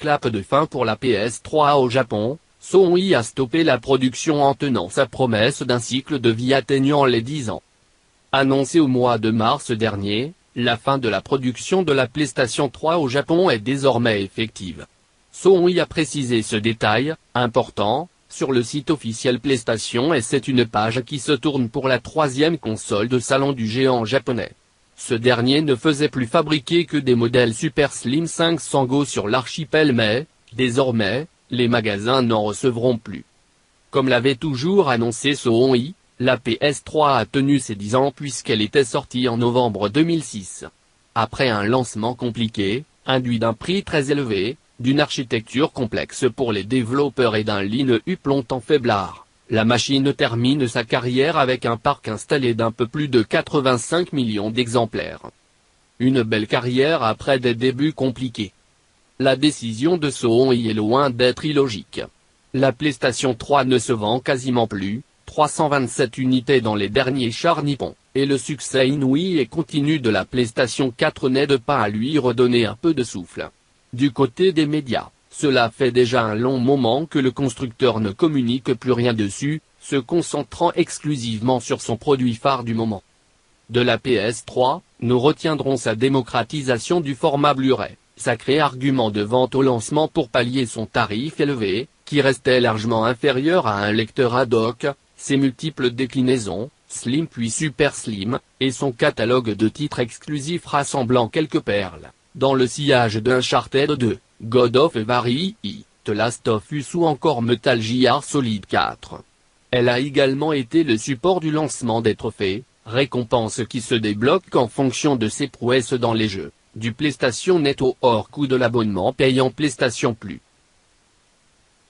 clap de fin pour la PS3 au Japon, Sony a stoppé la production en tenant sa promesse d'un cycle de vie atteignant les 10 ans. Annoncé au mois de mars dernier, la fin de la production de la PlayStation 3 au Japon est désormais effective. Sony a précisé ce détail, important, sur le site officiel PlayStation, et c'est une page qui se tourne pour la troisième console de salon du géant japonais. Ce dernier ne faisait plus fabriquer que des modèles Super Slim 500 Go sur l'archipel, mais, désormais, les magasins n'en recevront plus. Comme l'avait toujours annoncé Sony, la PS3 a tenu ses 10 ans puisqu'elle était sortie en novembre 2006. Après un lancement compliqué, induit d'un prix très élevé, d'une architecture complexe pour les développeurs et d'un line-up longtemps faiblard, la machine termine sa carrière avec un parc installé d'un peu plus de 85 millions d'exemplaires. Une belle carrière après des débuts compliqués. La décision de Sony est loin d'être illogique. La PlayStation 3 ne se vend quasiment plus, 327 unités dans les derniers chars nippons, et le succès inouï et continu de la PlayStation 4 n'aide pas à lui redonner un peu de souffle. Du côté des médias, cela fait déjà un long moment que le constructeur ne communique plus rien dessus, se concentrant exclusivement sur son produit phare du moment. De la PS3, nous retiendrons sa démocratisation du format Blu-ray, sacré argument de vente au lancement pour pallier son tarif élevé, qui restait largement inférieur à un lecteur ad hoc, ses multiples déclinaisons, Slim puis Super Slim, et son catalogue de titres exclusifs rassemblant quelques perles, dans le sillage d'Uncharted 2, God of War, The Last of Us ou encore Metal Gear Solid 4. Elle a également été le support du lancement des trophées, récompenses qui se débloquent en fonction de ses prouesses dans les jeux, du PlayStation Network ou de l'abonnement payant PlayStation Plus.